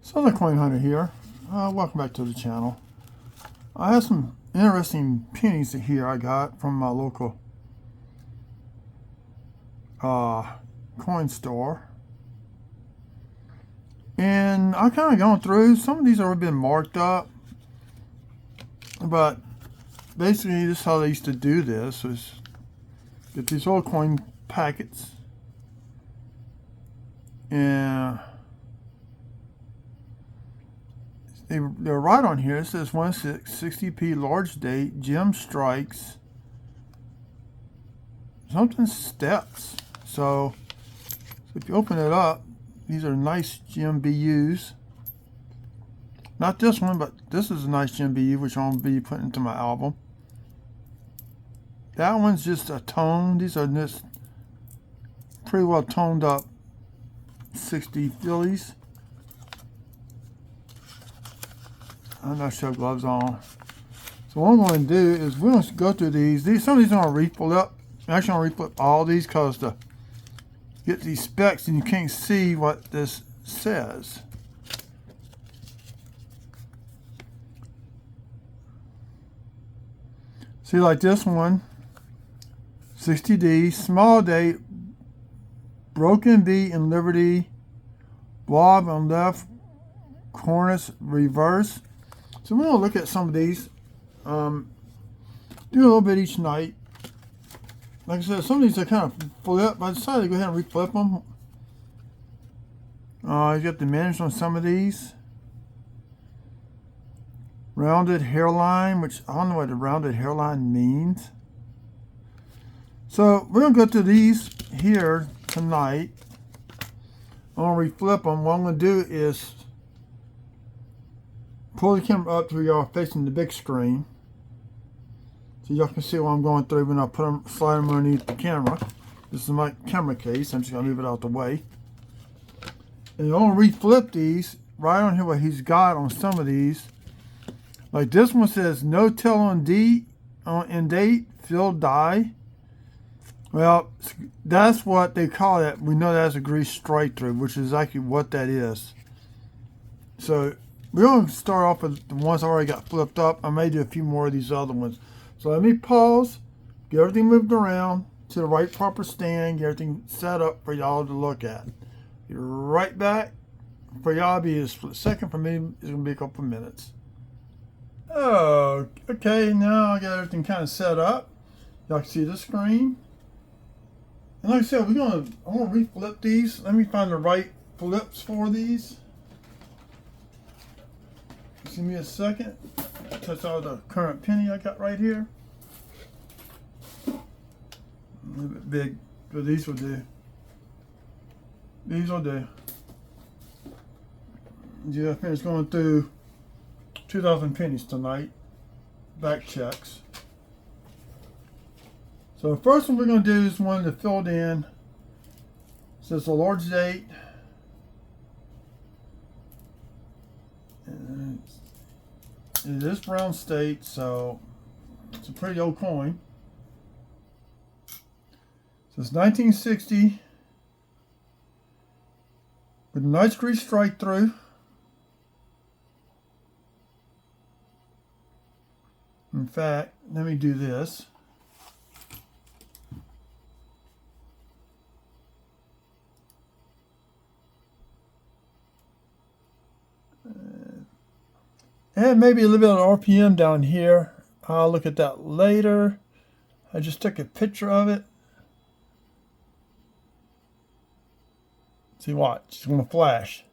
Southern Coin Hunter here. Welcome back to the channel. I have some interesting pennies here I got from my local coin store. And I kind of gone through. Some of these have already been marked up. But basically this is how they used to do this. Is get these old coin packets. And they're right on here. It says 1660p large date, gem strikes, something steps. So if you open it up, these are nice GMBUs. Not this one, but this is a nice GMBU, which I'm going to be putting into my album. That one's just a tone. These are just pretty well toned up 60 Phillies. I'm not sure gloves on. So what I'm going to do is we're going to go through these. Some of these are going to reflip. I'm actually going to reflip all these because to get these specs and you can't see what this says. See, like this one, 60D, small date, broken B in Liberty, Bob on left, Cornice reverse. So we're going to look at some of these. Do a little bit each night. Like I said, some of these are kind of flip, but I decided to go ahead and reflip them. You got the managed on some of these. Rounded hairline, which I don't know what the rounded hairline means. So we're going to go through these here tonight. I'm going to reflip them. What I'm going to do is pull the camera up to y'all facing the big screen, so y'all can see what I'm going through when I put them, slide them underneath the camera. This is my camera case. I'm just going to leave it out the way. And I'm going to reflip these right on here what he's got on some of these. Like this one says no tell on D in date, filled die. Well, that's what they call that. We know that's a grease strike through, which is actually what that is. So we're going to start off with the ones I already got flipped up. I may do a few more of these other ones. So let me pause, get everything moved around to the right proper stand, get everything set up for y'all to look at. Be right back. For y'all, it'll be a split second. For me, it's going to be a couple of minutes. Oh, okay. Now I got everything kind of set up. Y'all can see the screen. And like I said, I'm going to reflip these. Let me find the right flips for these. Give me a second. Touch out the current penny I got right here. A little bit big, but these will do. These will do. Yeah, I finished going through 2,000 pennies tonight. Back checks. So the first one we're going to do is one that filled in. Says a large date. And it is brown state, so it's a pretty old coin. So it's 1960 with a nice grease strike through. In fact, let me do this. And maybe a little bit of RPM down here. I'll look at that later. I just took a picture of it. See, watch, it's going to flash.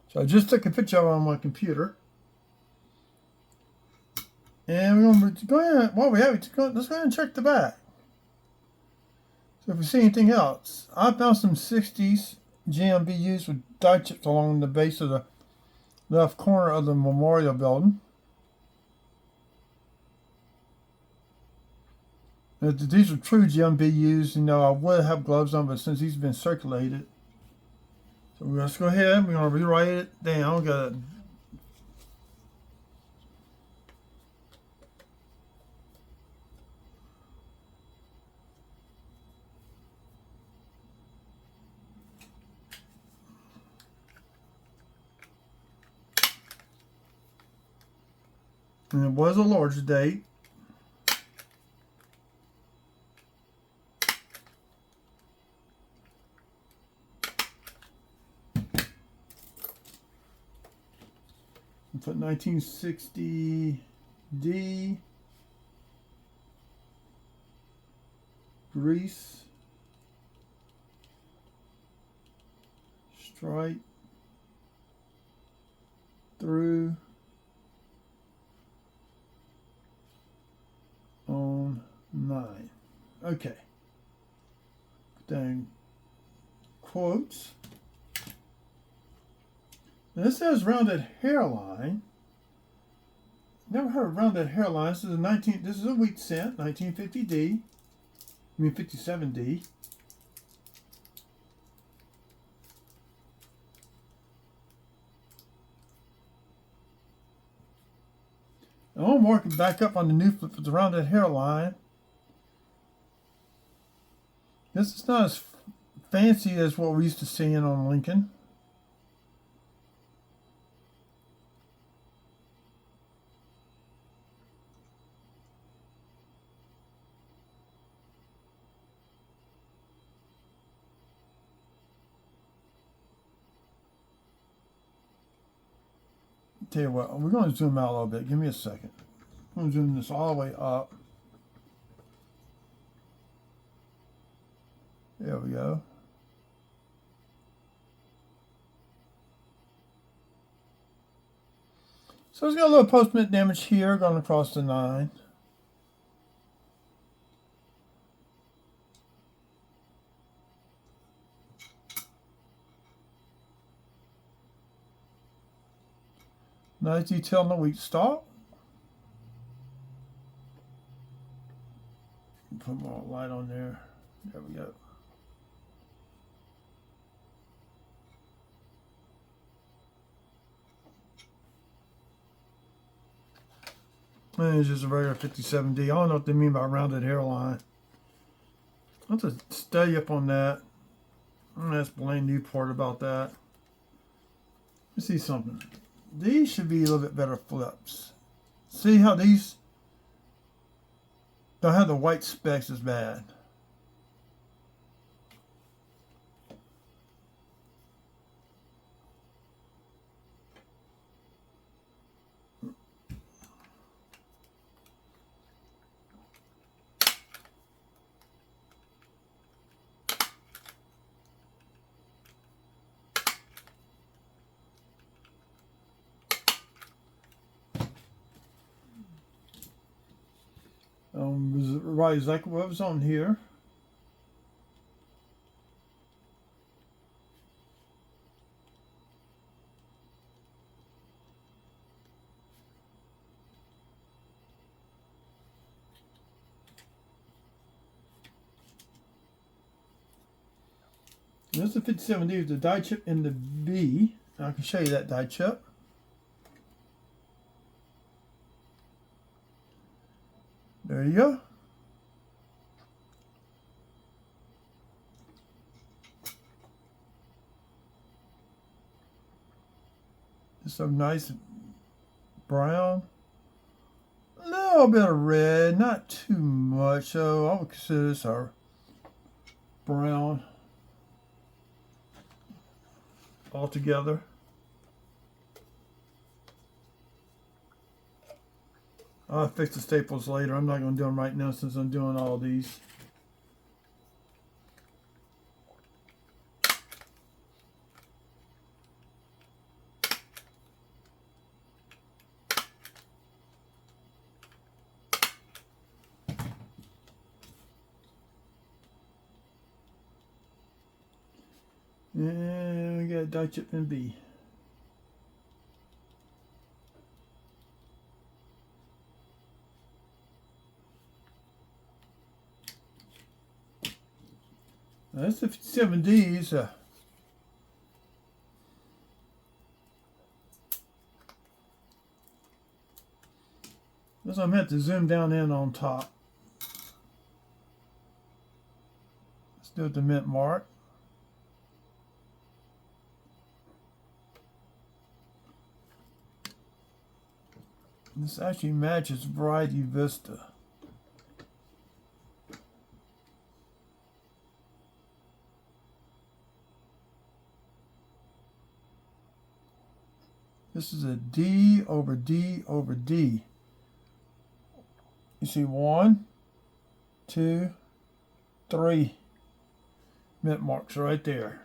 So I just took a picture of it on my computer. And we're going to go ahead, while we have it, let's go ahead and check the back. So if we see anything else, I found some 60s GMBUs with die chips along the base of the left corner of the memorial building. If these are true GMBUs, you know, I would have gloves on, but since these have been circulated. So let's go ahead, we're going to rewrite it down. Got to And it was a large date. Put 1960 D, Grease, Stripe, through, on 9. Okay. Then quotes. Now this says rounded hairline. Never heard of rounded hairline. This is a wheat cent, 1950D. I mean 57D. I want to mark it back up on the new flip with the rounded hairline. This is not as fancy as what we used to see on Lincoln. Tell you what, we're going to zoom out a little bit. Give me a second. I'm going to zoom this all the way up. There we go. So it's got a little post-mint damage here going across the 9. Nice detail on the wheat stalk. Put more light on there. There we go. And it's just a regular 57D. I don't know what they mean by rounded hairline. I'll have to stay up on that. I'm going to ask Blaine Newport about that. Let's see something. These should be a little bit better flips. See how these don't have the white specks as bad. Right, exactly what was on here. This is the 57D with the die chip in the B. I can show you that die chip. There you go. Some nice brown, a little bit of red, not too much, so I would consider this our brown altogether. I'll fix the staples later. I'm not going to do them right now since I'm doing all these. And we got a die chip in B. Now that's the 57Ds. This I'm going to have to zoom down in on top. Let's do it the mint mark. This actually matches Variety Vista. This is a D over D over D. You see 1, 2, 3 mint marks right there.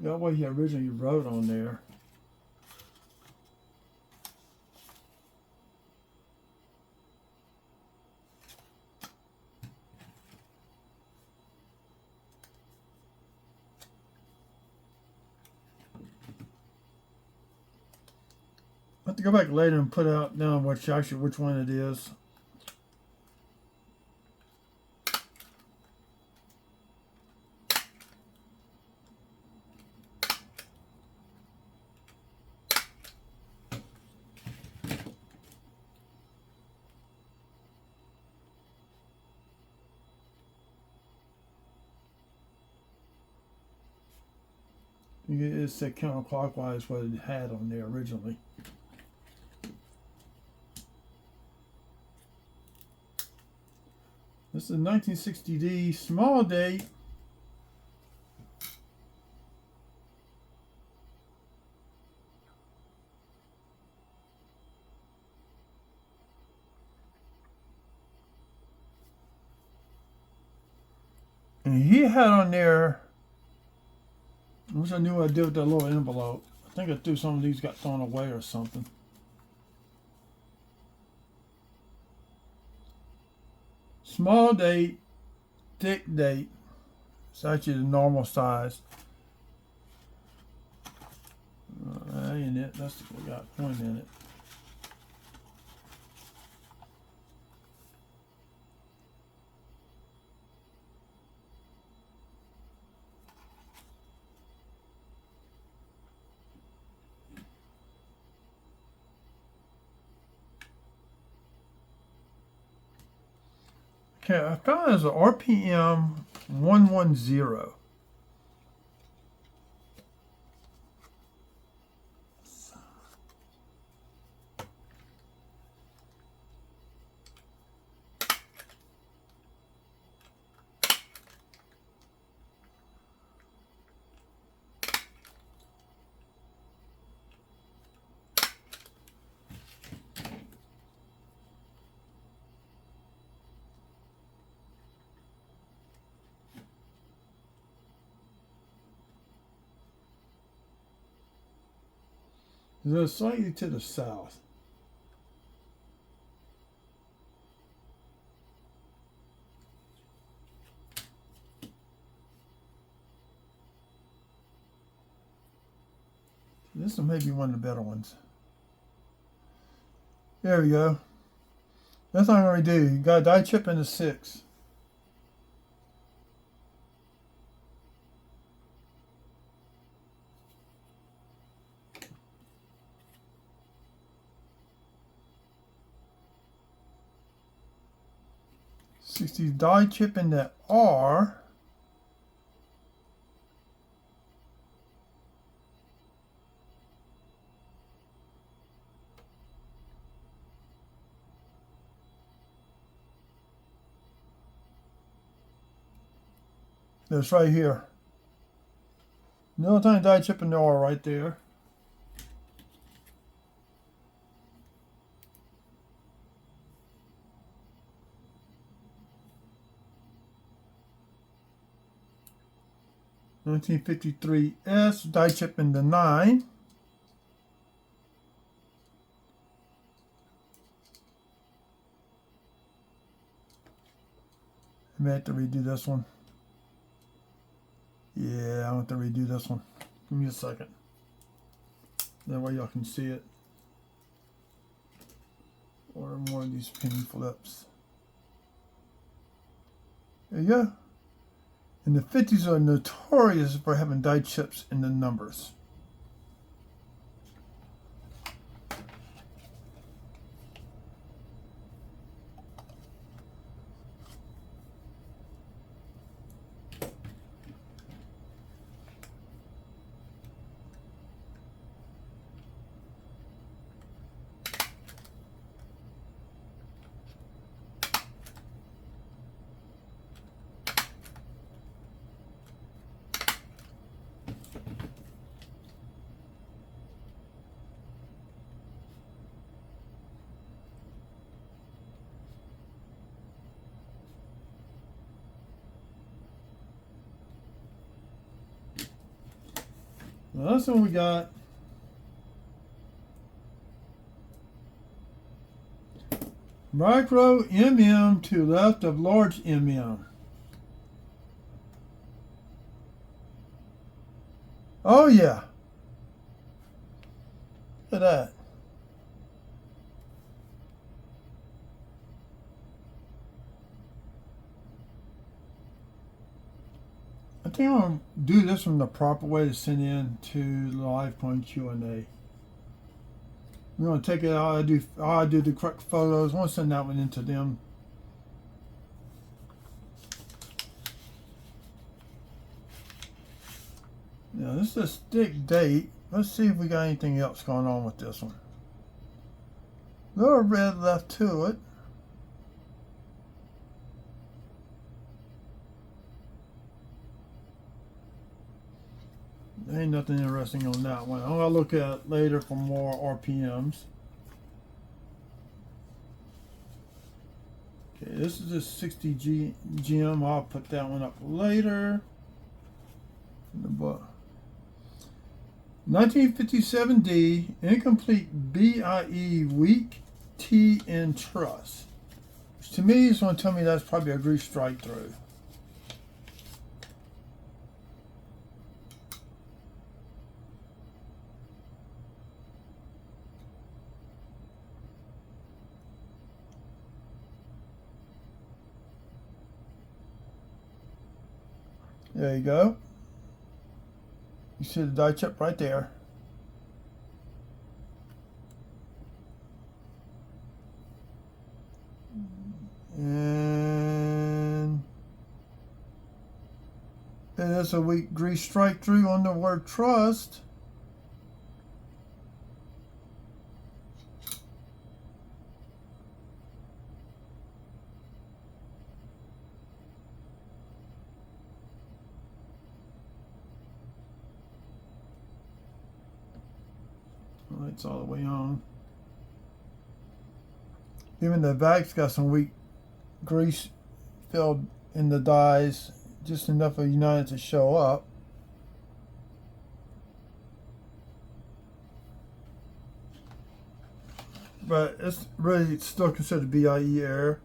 That way he originally wrote on there. I have to go back later and put out down which one it is. It said counterclockwise what it had on there originally. This is 1960D small date. And he had on there, I wish I knew what I did with that little envelope. I think I threw some of these, got thrown away or something. Small date, thick date. It's actually the normal size. That ain't it. That's what got point in it. Okay, I found there's an RPM 110. They're slightly to the south. This one may be one of the better ones. There we go. That's what I'm going to do. You got a die chip in the 6. Die chip in the R. That's right here. No tiny die chip in the R right there. (1953) die chip in the 9. I may have to redo this one. Yeah, I want to redo this one. Give me a second. That way y'all can see it. Or more of these penny flips. There you go. And the 50s are notorious for having die chips in the numbers. Now this one we got micro MM to left of large MM. Oh yeah. Look at that. I think I'm going to do this one the proper way to send in to LiveCoin Q&A. We're going to take it out. I do the correct photos. I want to send that one into them. Now this is a stick date. Let's see if we got anything else going on with this one. Little red left to it. Ain't nothing interesting on that one. I'm gonna look at it later for more RPMs. Okay, this is a 60 GM. I'll put that one up later. In the book. 1957D, incomplete BIE weak T in truss. Which to me is going to tell me that's probably a grease strike through. There you go. You see the die chip right there. And it is a weak grease strike through on the word trust. Lights all the way on. Even the back's got some weak grease filled in the dies, just enough of United to show up. But it's really still considered BIE error.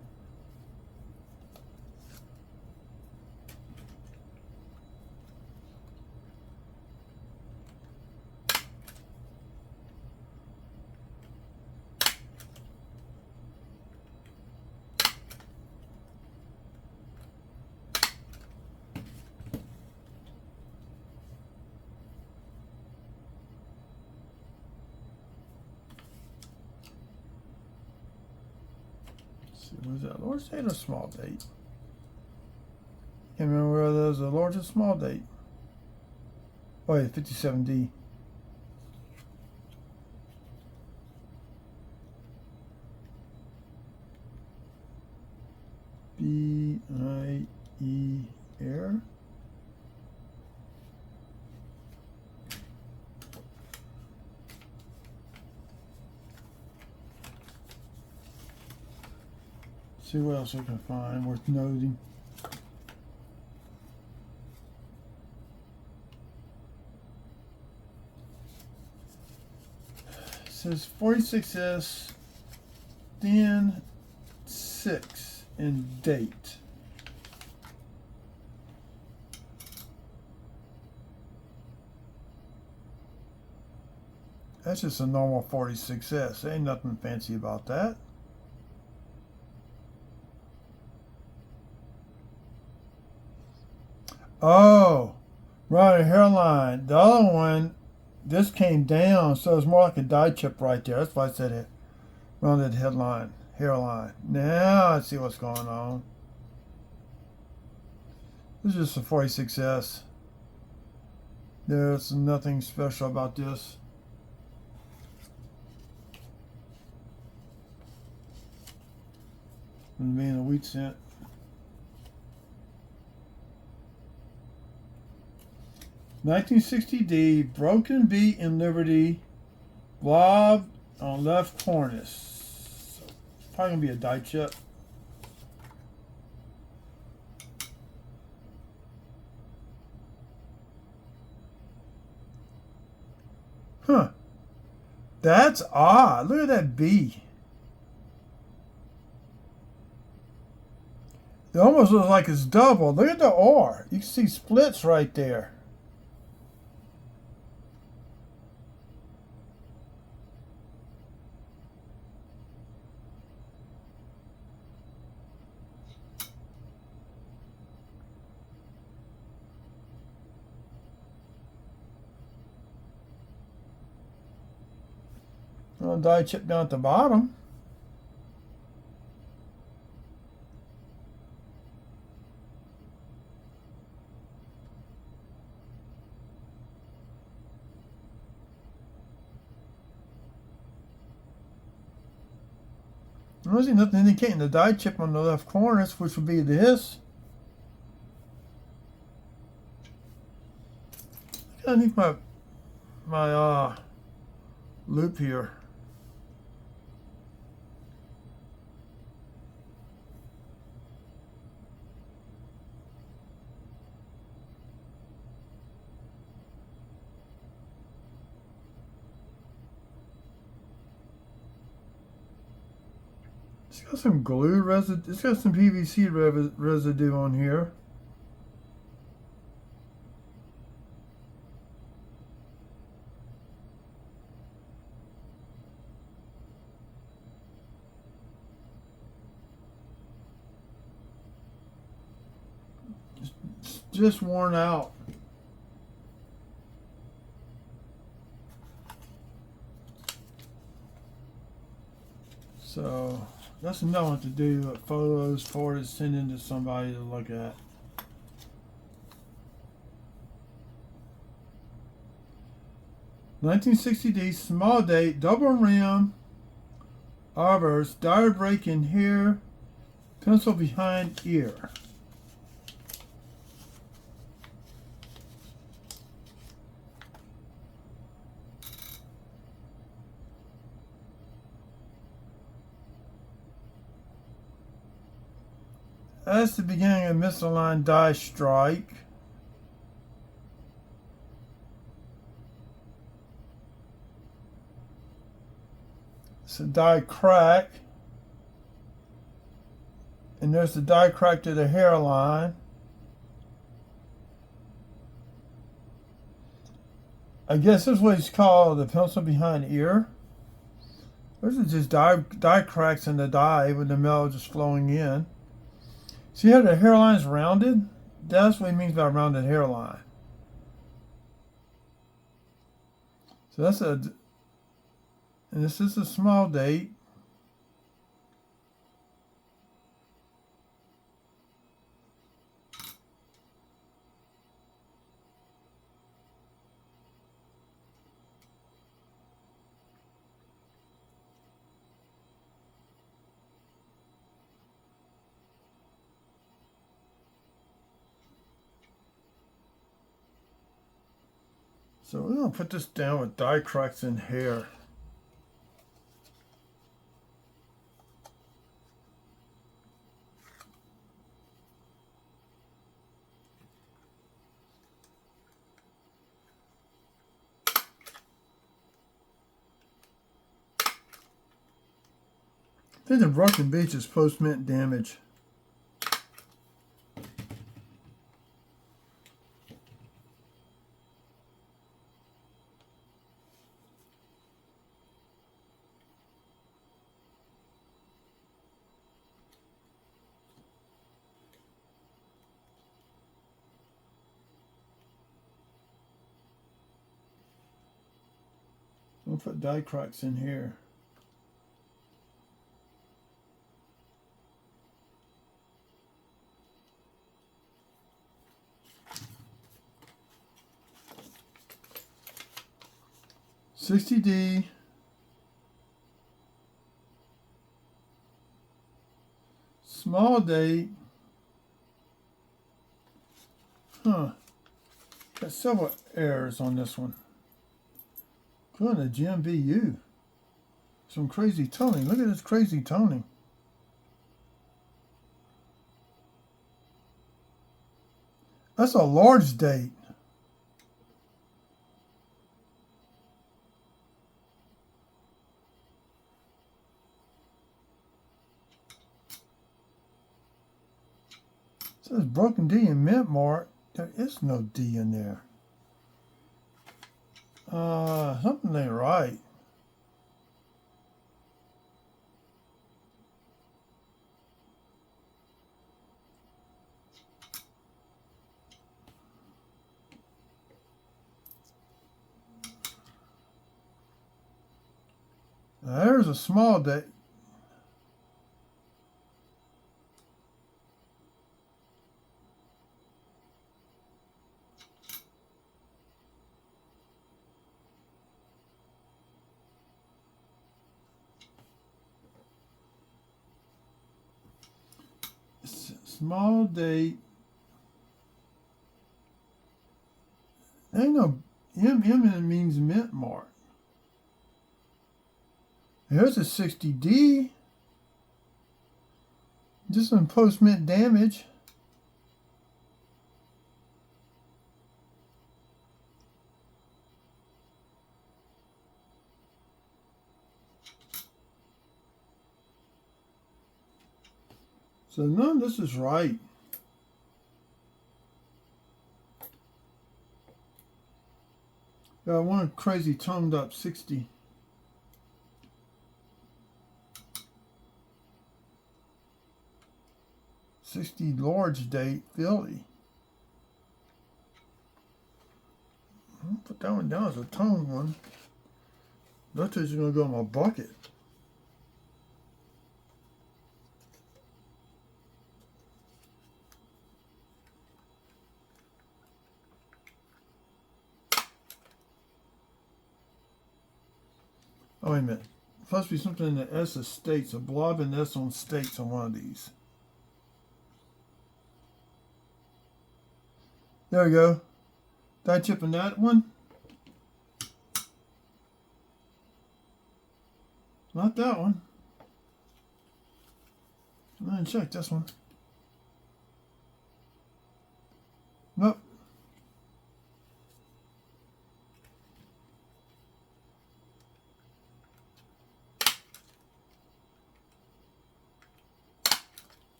Was that large date or small date? Can't remember whether that was a large or small date. Oh yeah, 57D. BIE error. See what else I can find worth noting. It says 46S then 6 in date. That's just a normal 46S. Ain't nothing fancy about that. Oh, rounded hairline. The other one, this came down, so it's more like a die chip right there. That's why I said it. Rounded hairline. Now I see what's going on. This is just a 46S. There's nothing special about this. And being a wheat cent. $1960D, broken beat in Liberty, blob on left cornice. So, probably gonna be a die chip. That's odd. Look at that B. It almost looks like it's double. Look at the R. You can see splits right there. Die chip down at the bottom. I don't see nothing indicating the die chip on the left corner, which would be this. I need my loop here. It's got some glue residue. It's got some PVC residue on here. It's just worn out. So that's another one to do. Photos for to send in to somebody to look at. $1960D, small date, double rim, arbors, dire break in here, pencil behind ear. That's the beginning of misaligned die strike. It's a die crack. And there's the die crack to the hairline. I guess this is what it's called, the pencil behind ear. Those are just die cracks in the die with the metal just flowing in. See how the hairline is rounded? That's what he means by rounded hairline. So that's and this is a small date. So we're going to put this down with die cracks in here. I think the broken beach is post-mint damage. We'll put die cracks in here. $60D. Small date. Got several errors on this one. Going to GMBU. Some crazy toning. Look at this crazy toning. That's a large date. It says broken D in mint mark. There is no D in there. Something ain't right. Now, there's a small date. Small date. Ain't no M and it means mint mark. Here's a 60D. Just some post mint damage. So none of this is right. Got one crazy toned up 60. $60 large date Philly. I'll put that one down as a toned one. That's just gonna go in my bucket. Oh, wait a minute. Supposed to be something in the S of states, a blob and S on states on one of these. There we go. Die chip in that one. Not that one. I'm gonna check this one. Nope.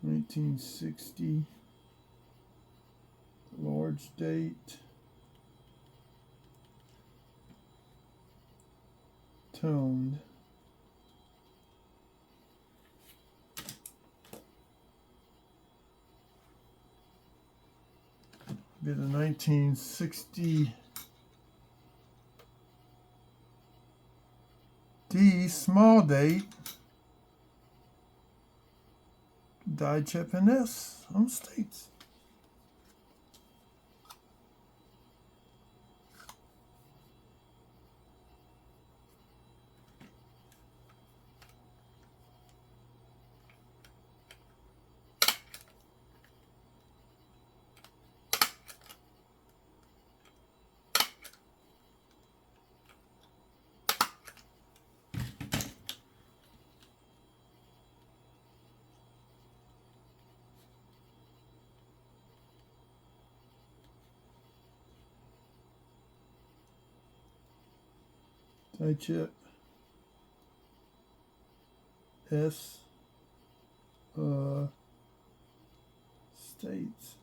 $1960 large date toned. Be the 1960 D small date die chip in S on states. Die chip S states.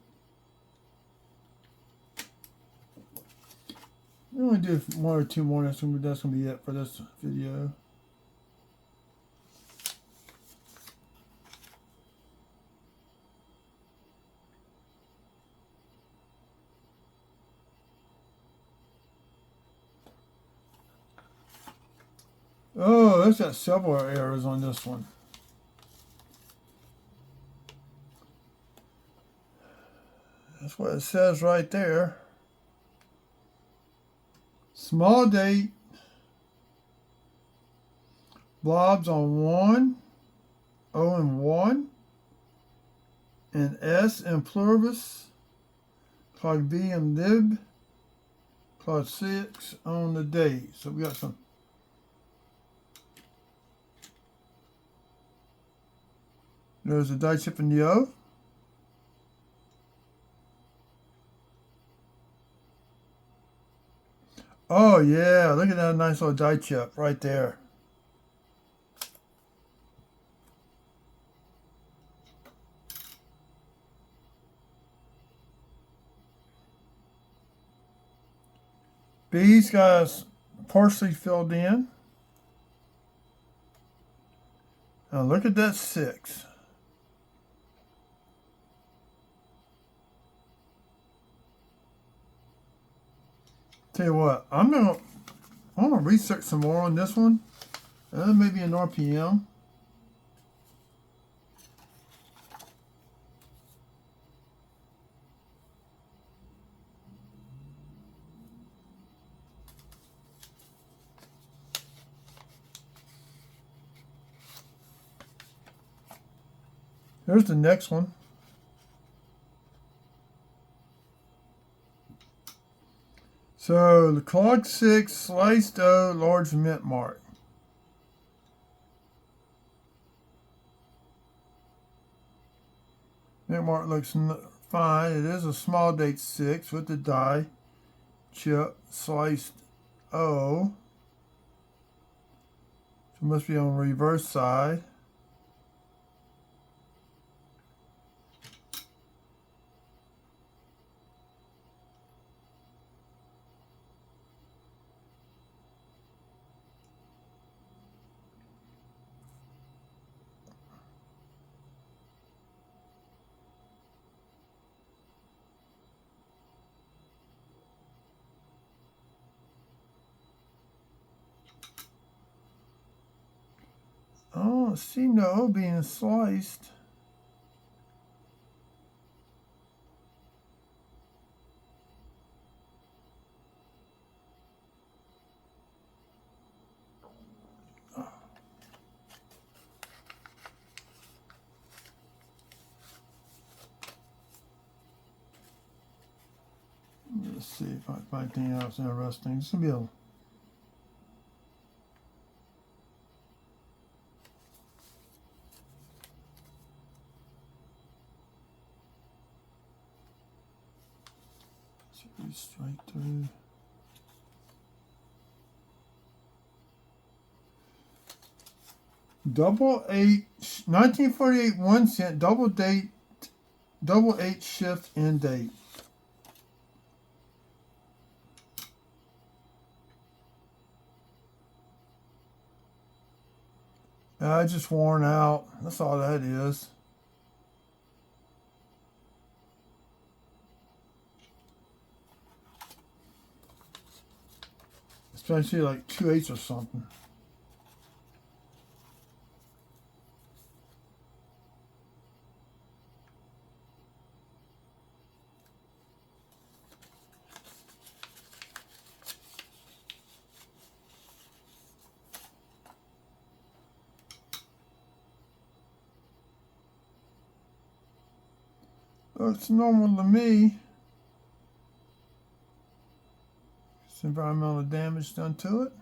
We only do one or two more. That's gonna be it for this video. Oh, there's got several errors on this one. That's what it says right there. Small date. Blobs on 1, O and 1, and S and pluribus. Clock B and lib. Clock 6 on the date. So we got some. There's a die chip in the O. Oh yeah, look at that nice little die chip right there. B's got us partially filled in. Now look at that 6. Tell you what, I'm gonna research some more on this one. Maybe an RPM. Here's the next one. So the clog 6, sliced O, large mint mark. Mint mark looks fine. It is a small date 6 with the die chip sliced O. So it must be on the reverse side. Oh, see no O being sliced. Let's see if I find anything else interesting. This will be a straight through. Double 8, 1948 1 cent, double date, double 8 shift end date. Just worn out. That's all that is. Especially like 2/8 or something. Looks normal to me. Some environmental damage done to it.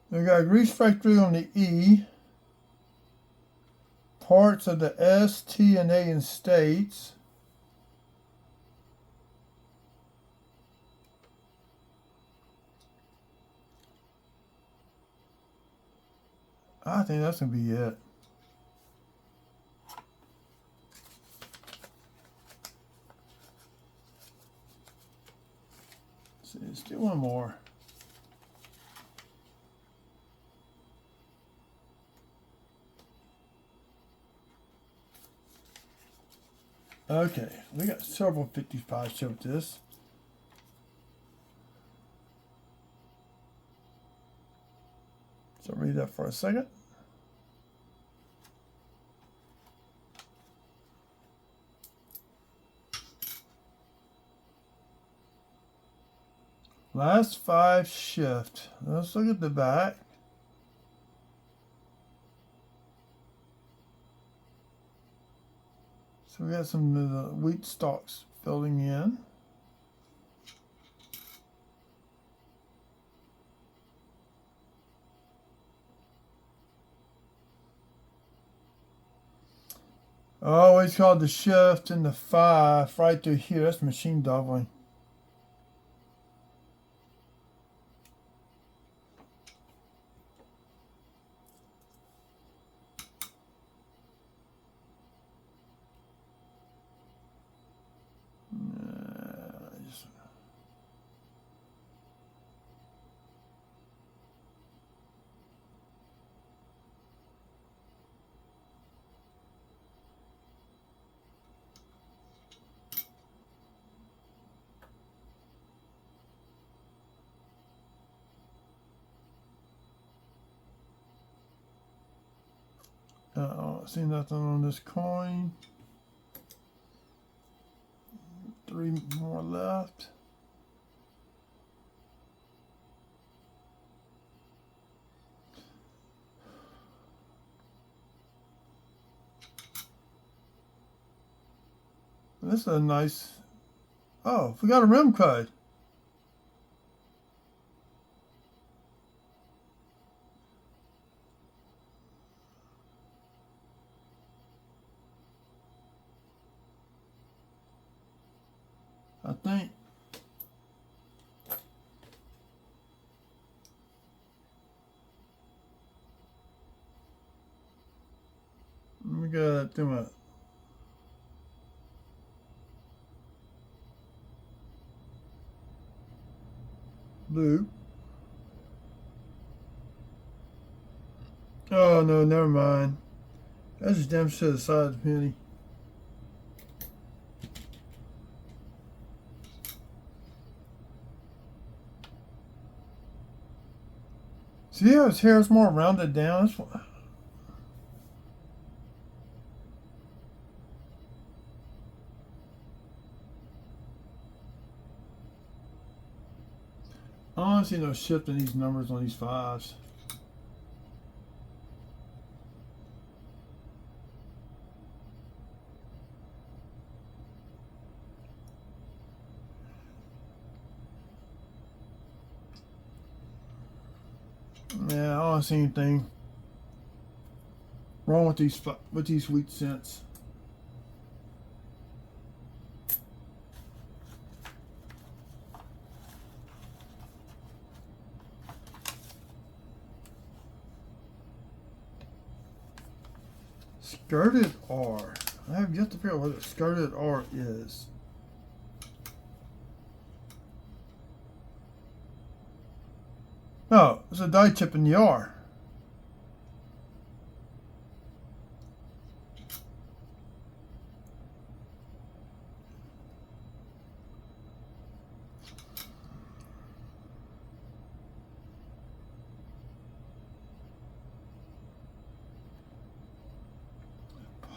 We got a grease factory on the E. Parts of the S, T, and A in states. I think that's going to be it. Let's do one more. Okay, we got several 55 show with this. So read that for a second. Last 5 shift. Let's look at the back. So we got some of the wheat stalks filling in. Always called the shift and the 5 right through here. That's machine doubling. I don't see nothing on this coin. 3 more left. This is a nice. Oh, we got a rim code. I think. Let me go do my. Blue. Oh no, never mind. That's just damn to the side of the penny. See how his hair is more rounded down? I don't see no shift in these numbers on these fives. Yeah, I don't see anything wrong with these wheat cents. Skirted R. I have yet to figure out what a skirted R is. Oh, it's a die chip in the R.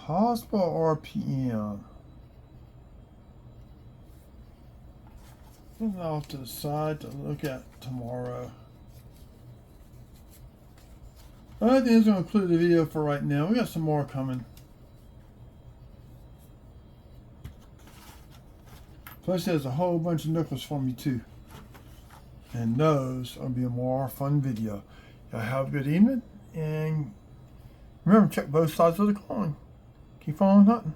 Possible RPM. Put that off to the side to look at tomorrow. I think that's going to conclude the video for right now. We got some more coming. Plus, there's a whole bunch of nickels for me too. And those will be a more fun video. Y'all have a good evening. And remember, check both sides of the coin. Keep on hunting.